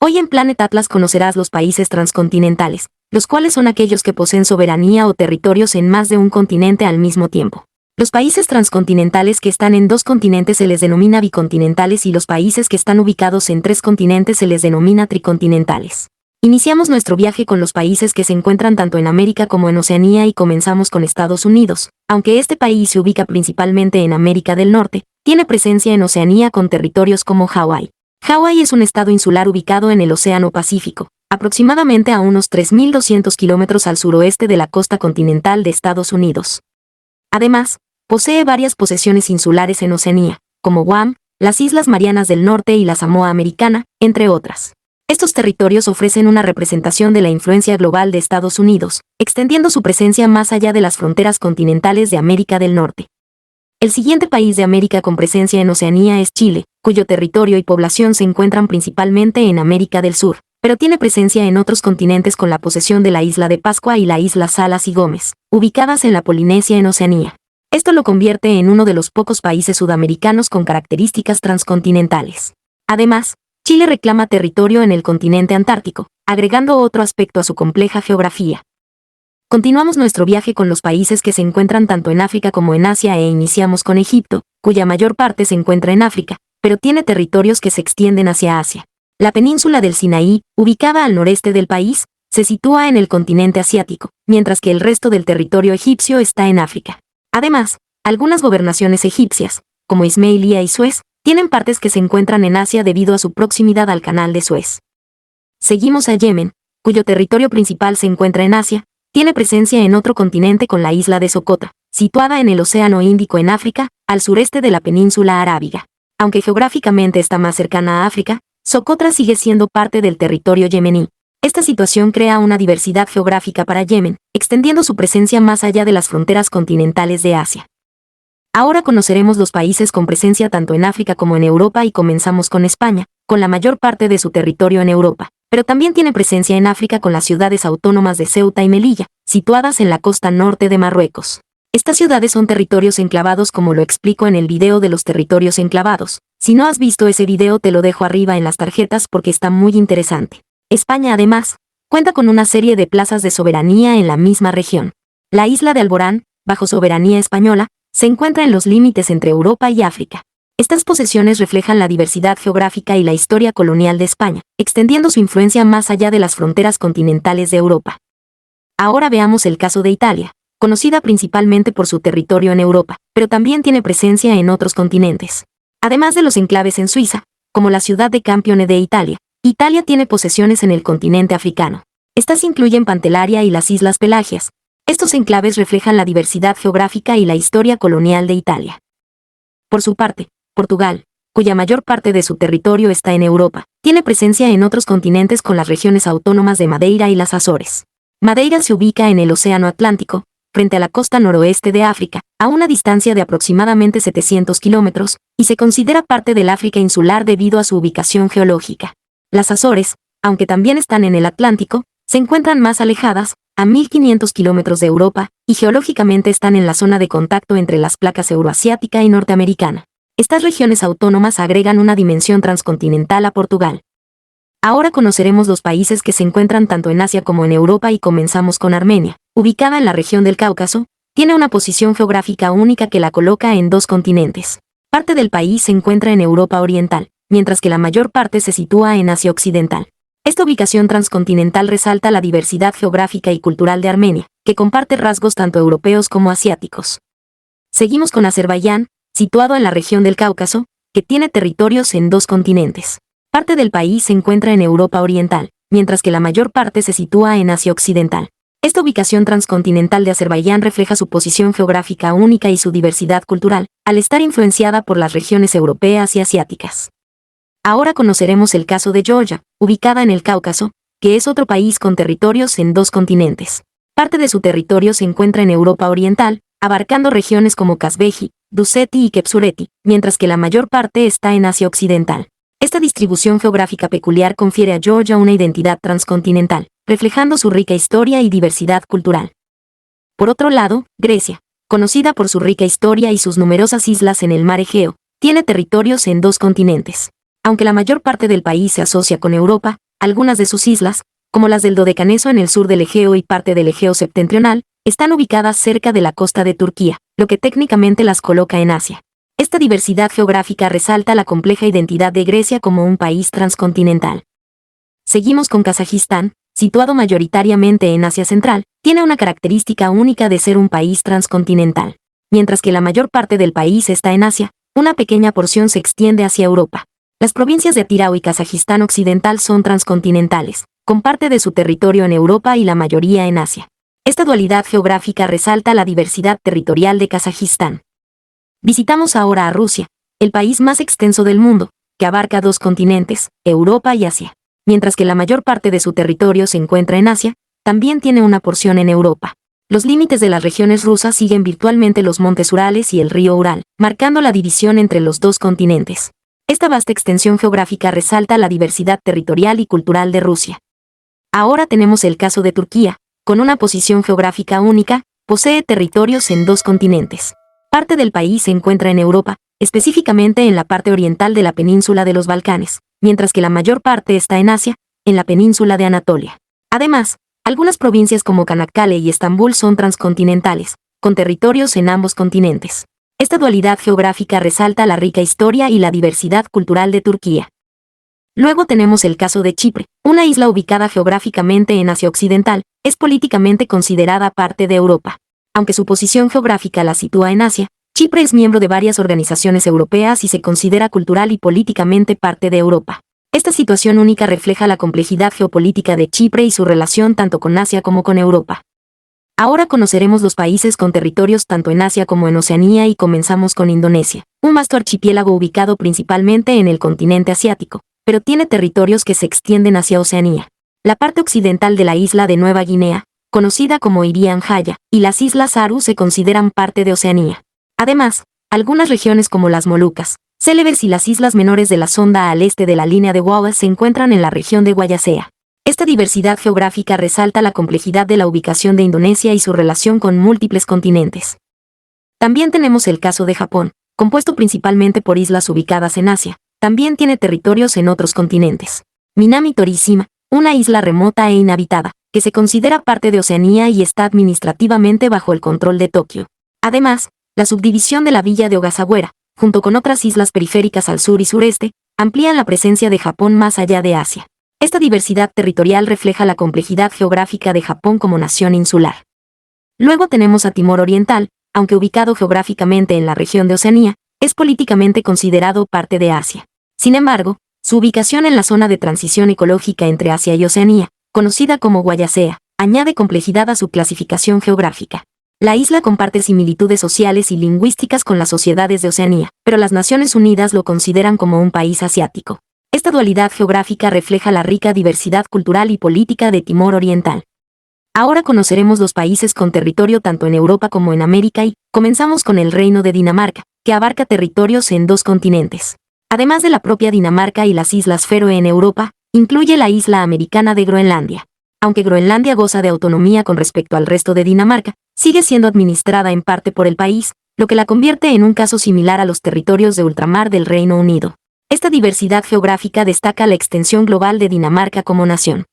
Hoy en Planet Atlas conocerás los países transcontinentales, los cuales son aquellos que poseen soberanía o territorios en más de un continente al mismo tiempo. Los países transcontinentales que están en 2 continentes se les denomina bicontinentales y los países que están ubicados en 3 continentes se les denomina tricontinentales. Iniciamos nuestro viaje con los países que se encuentran tanto en América como en Oceanía y comenzamos con Estados Unidos. Aunque este país se ubica principalmente en América del Norte, tiene presencia en Oceanía con territorios como Hawái. Hawái es un estado insular ubicado en el Océano Pacífico, aproximadamente a unos 3.200 kilómetros al suroeste de la costa continental de Estados Unidos. Además, posee varias posesiones insulares en Oceanía, como Guam, las Islas Marianas del Norte y la Samoa Americana, entre otras. Estos territorios ofrecen una representación de la influencia global de Estados Unidos, extendiendo su presencia más allá de las fronteras continentales de América del Norte. El siguiente país de América con presencia en Oceanía es Chile, cuyo territorio y población se encuentran principalmente en América del Sur, pero tiene presencia en otros continentes con la posesión de la isla de Pascua y la isla Salas y Gómez, ubicadas en la Polinesia en Oceanía. Esto lo convierte en uno de los pocos países sudamericanos con características transcontinentales. Además, Chile reclama territorio en el continente antártico, agregando otro aspecto a su compleja geografía. Continuamos nuestro viaje con los países que se encuentran tanto en África como en Asia e iniciamos con Egipto, cuya mayor parte se encuentra en África, pero tiene territorios que se extienden hacia Asia. La península del Sinaí, ubicada al noreste del país, se sitúa en el continente asiático, mientras que el resto del territorio egipcio está en África. Además, algunas gobernaciones egipcias, como Ismailia y Suez, tienen partes que se encuentran en Asia debido a su proximidad al canal de Suez. Seguimos a Yemen, cuyo territorio principal se encuentra en Asia, tiene presencia en otro continente con la isla de Socotra, situada en el Océano Índico en África, al sureste de la península arábiga. Aunque geográficamente está más cercana a África, Socotra sigue siendo parte del territorio yemení. Esta situación crea una diversidad geográfica para Yemen, extendiendo su presencia más allá de las fronteras continentales de Asia. Ahora conoceremos los países con presencia tanto en África como en Europa y comenzamos con España, con la mayor parte de su territorio en Europa, pero también tiene presencia en África con las ciudades autónomas de Ceuta y Melilla, situadas en la costa norte de Marruecos. Estas ciudades son territorios enclavados como lo explico en el video de los territorios enclavados. Si no has visto ese video te lo dejo arriba en las tarjetas porque está muy interesante. España además, cuenta con una serie de plazas de soberanía en la misma región. La isla de Alborán, bajo soberanía española, se encuentra en los límites entre Europa y África. Estas posesiones reflejan la diversidad geográfica y la historia colonial de España, extendiendo su influencia más allá de las fronteras continentales de Europa. Ahora veamos el caso de Italia, conocida principalmente por su territorio en Europa, pero también tiene presencia en otros continentes. Además de los enclaves en Suiza, como la ciudad de Campione de Italia, Italia tiene posesiones en el continente africano. Estas incluyen Pantelleria y las Islas Pelagias. Estos enclaves reflejan la diversidad geográfica y la historia colonial de Italia. Por su parte, Portugal, cuya mayor parte de su territorio está en Europa, tiene presencia en otros continentes con las regiones autónomas de Madeira y las Azores. Madeira se ubica en el Océano Atlántico, frente a la costa noroeste de África, a una distancia de aproximadamente 700 kilómetros, y se considera parte del África insular debido a su ubicación geológica. Las Azores, aunque también están en el Atlántico, se encuentran más alejadas, a 1.500 kilómetros de Europa, y geológicamente están en la zona de contacto entre las placas euroasiática y norteamericana. Estas regiones autónomas agregan una dimensión transcontinental a Portugal. Ahora conoceremos los países que se encuentran tanto en Asia como en Europa y comenzamos con Armenia, ubicada en la región del Cáucaso, tiene una posición geográfica única que la coloca en 2 continentes. Parte del país se encuentra en Europa Oriental, mientras que la mayor parte se sitúa en Asia Occidental. Esta ubicación transcontinental resalta la diversidad geográfica y cultural de Armenia, que comparte rasgos tanto europeos como asiáticos. Seguimos con Azerbaiyán, situado en la región del Cáucaso, que tiene territorios en 2 continentes. Parte del país se encuentra en Europa Oriental, mientras que la mayor parte se sitúa en Asia Occidental. Esta ubicación transcontinental de Azerbaiyán refleja su posición geográfica única y su diversidad cultural, al estar influenciada por las regiones europeas y asiáticas. Ahora conoceremos el caso de Georgia, ubicada en el Cáucaso, que es otro país con territorios en 2 continentes. Parte de su territorio se encuentra en Europa Oriental, abarcando regiones como Kazbeji, Duseti y Kepsureti, mientras que la mayor parte está en Asia Occidental. Esta distribución geográfica peculiar confiere a Georgia una identidad transcontinental, reflejando su rica historia y diversidad cultural. Por otro lado, Grecia, conocida por su rica historia y sus numerosas islas en el mar Egeo, tiene territorios en 2 continentes. Aunque la mayor parte del país se asocia con Europa, Algunas de sus islas, como las del Dodecaneso en el sur del Egeo y parte del Egeo septentrional, están ubicadas cerca de la costa de Turquía, lo que técnicamente las coloca en Asia. Esta diversidad geográfica resalta la compleja identidad de Grecia como un país transcontinental. Seguimos con Kazajistán, situado mayoritariamente en Asia Central, tiene una característica única de ser un país transcontinental. Mientras que la mayor parte del país está en Asia, una pequeña porción se extiende hacia Europa. Las provincias de Atirao y Kazajistán Occidental son transcontinentales, con parte de su territorio en Europa y la mayoría en Asia. Esta dualidad geográfica resalta la diversidad territorial de Kazajistán. Visitamos ahora a Rusia, el país más extenso del mundo, que abarca dos continentes, Europa y Asia. Mientras que la mayor parte de su territorio se encuentra en Asia, también tiene una porción en Europa. Los límites de las regiones rusas siguen virtualmente los montes Urales y el río Ural, marcando la división entre los dos continentes. Esta vasta extensión geográfica resalta la diversidad territorial y cultural de Rusia. Ahora tenemos el caso de Turquía, con una posición geográfica única, posee territorios en dos continentes. Parte del país se encuentra en Europa, específicamente en la parte oriental de la península de los Balcanes, mientras que la mayor parte está en Asia, en la península de Anatolia. Además, algunas provincias como Kanakkale y Estambul son transcontinentales, con territorios en ambos continentes. Esta dualidad geográfica resalta la rica historia y la diversidad cultural de Turquía. Luego tenemos el caso de Chipre, una isla ubicada geográficamente en Asia Occidental, es políticamente considerada parte de Europa. Aunque su posición geográfica la sitúa en Asia, Chipre es miembro de varias organizaciones europeas y se considera cultural y políticamente parte de Europa. Esta situación única refleja la complejidad geopolítica de Chipre y su relación tanto con Asia como con Europa. Ahora conoceremos los países con territorios tanto en Asia como en Oceanía y comenzamos con Indonesia, un vasto archipiélago ubicado principalmente en el continente asiático, pero tiene territorios que se extienden hacia Oceanía. La parte occidental de la isla de Nueva Guinea, conocida como Irian Jaya, y las islas Aru se consideran parte de Oceanía. Además, algunas regiones como las Molucas, Celebes y las islas menores de la sonda al este de la línea de Wallis se encuentran en la región de Wallacea. Esta diversidad geográfica resalta la complejidad de la ubicación de Indonesia y su relación con múltiples continentes. También tenemos el caso de Japón, compuesto principalmente por islas ubicadas en Asia, también tiene territorios en otros continentes. Minami Torishima, una isla remota e inhabitada, que se considera parte de Oceanía y está administrativamente bajo el control de Tokio. Además, la subdivisión de la villa de Ogasawara, junto con otras islas periféricas al sur y sureste, amplían la presencia de Japón más allá de Asia. Esta diversidad territorial refleja la complejidad geográfica de Japón como nación insular. Luego tenemos a Timor Oriental, aunque ubicado geográficamente en la región de Oceanía, es políticamente considerado parte de Asia. Sin embargo, su ubicación en la zona de transición ecológica entre Asia y Oceanía, conocida como Wallacea, añade complejidad a su clasificación geográfica. La isla comparte similitudes sociales y lingüísticas con las sociedades de Oceanía, pero las Naciones Unidas lo consideran como un país asiático. Esta dualidad geográfica refleja la rica diversidad cultural y política de Timor Oriental. Ahora conoceremos los países con territorio tanto en Europa como en América y comenzamos con el Reino de Dinamarca, que abarca territorios en dos continentes. Además de la propia Dinamarca y las Islas Feroe en Europa, incluye la isla americana de Groenlandia. Aunque Groenlandia goza de autonomía con respecto al resto de Dinamarca, sigue siendo administrada en parte por el país, lo que la convierte en un caso similar a los territorios de ultramar del Reino Unido. Esta diversidad geográfica destaca la extensión global de Dinamarca como nación.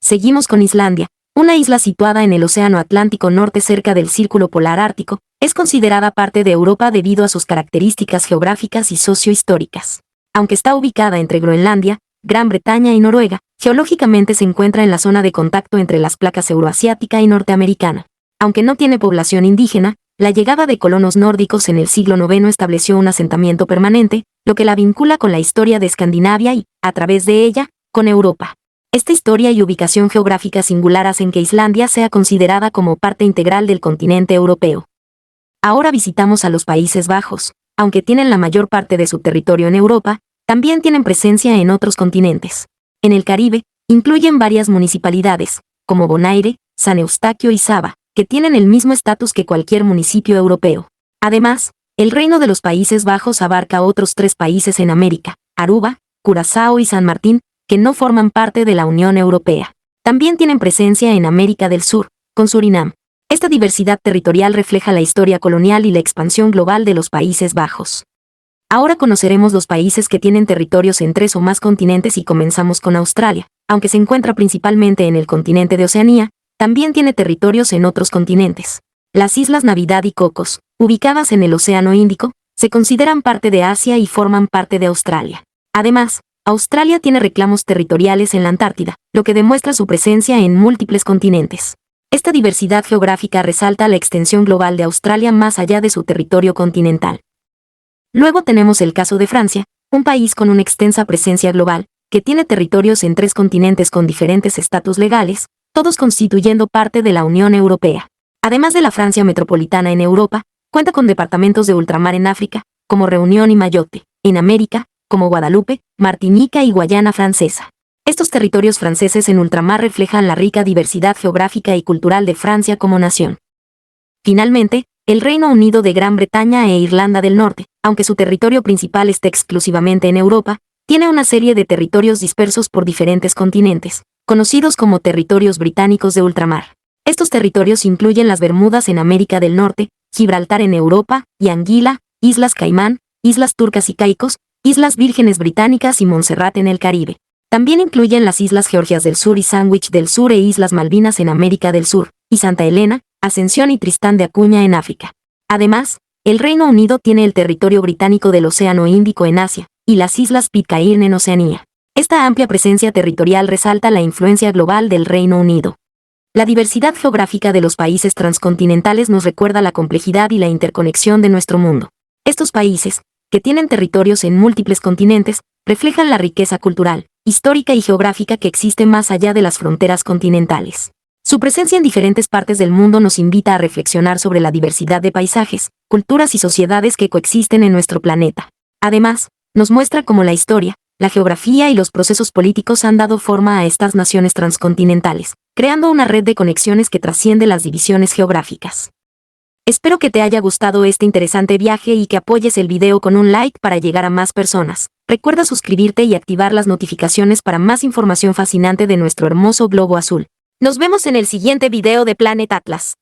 Seguimos con Islandia, una isla situada en el Océano Atlántico Norte cerca del Círculo Polar Ártico, es considerada parte de Europa debido a sus características geográficas y sociohistóricas. Aunque está ubicada entre Groenlandia, Gran Bretaña y Noruega, geológicamente se encuentra en la zona de contacto entre las placas euroasiática y norteamericana. Aunque no tiene población indígena, la llegada de colonos nórdicos en el siglo IX estableció un asentamiento permanente, lo que la vincula con la historia de Escandinavia y, a través de ella, con Europa. Esta historia y ubicación geográfica singular hacen que Islandia sea considerada como parte integral del continente europeo. Ahora visitamos a los Países Bajos. Aunque tienen la mayor parte de su territorio en Europa, también tienen presencia en otros continentes. En el Caribe, incluyen varias municipalidades, como Bonaire, San Eustaquio y Saba, que tienen el mismo estatus que cualquier municipio europeo. Además, el Reino de los Países Bajos abarca otros 3 países en América, Aruba, Curazao y San Martín, que no forman parte de la Unión Europea. También tienen presencia en América del Sur, con Surinam. Esta diversidad territorial refleja la historia colonial y la expansión global de los Países Bajos. Ahora conoceremos los países que tienen territorios en 3 o más continentes y comenzamos con Australia, aunque se encuentra principalmente en el continente de Oceanía, también tiene territorios en otros continentes. Las Islas Navidad y Cocos, ubicadas en el Océano Índico, se consideran parte de Asia y forman parte de Australia. Además, Australia tiene reclamos territoriales en la Antártida, lo que demuestra su presencia en múltiples continentes. Esta diversidad geográfica resalta la extensión global de Australia más allá de su territorio continental. Luego tenemos el caso de Francia, un país con una extensa presencia global, que tiene territorios en 3 continentes con diferentes estatus legales, todos constituyendo parte de la Unión Europea. Además de la Francia metropolitana en Europa, cuenta con departamentos de ultramar en África, como Reunión y Mayotte, en América, como Guadalupe, Martinica y Guayana Francesa. Estos territorios franceses en ultramar reflejan la rica diversidad geográfica y cultural de Francia como nación. Finalmente, el Reino Unido de Gran Bretaña e Irlanda del Norte, aunque su territorio principal esté exclusivamente en Europa, tiene una serie de territorios dispersos por diferentes continentes, conocidos como territorios británicos de ultramar. Estos territorios incluyen las Bermudas en América del Norte, Gibraltar en Europa, y Anguila, Islas Caimán, Islas Turcas y Caicos, Islas Vírgenes Británicas y Montserrat en el Caribe. También incluyen las Islas Georgias del Sur y Sandwich del Sur e Islas Malvinas en América del Sur, y Santa Elena, Ascensión y Tristán de Acuña en África. Además, el Reino Unido tiene el territorio británico del Océano Índico en Asia, y las Islas Pitcairn en Oceanía. Esta amplia presencia territorial resalta la influencia global del Reino Unido. La diversidad geográfica de los países transcontinentales nos recuerda la complejidad y la interconexión de nuestro mundo. Estos países, que tienen territorios en múltiples continentes, reflejan la riqueza cultural, histórica y geográfica que existe más allá de las fronteras continentales. Su presencia en diferentes partes del mundo nos invita a reflexionar sobre la diversidad de paisajes, culturas y sociedades que coexisten en nuestro planeta. Además, nos muestra cómo la historia, la geografía y los procesos políticos han dado forma a estas naciones transcontinentales, creando una red de conexiones que trasciende las divisiones geográficas. Espero que te haya gustado este interesante viaje y que apoyes el video con un like para llegar a más personas. Recuerda suscribirte y activar las notificaciones para más información fascinante de nuestro hermoso globo azul. Nos vemos en el siguiente video de Planet Atlas.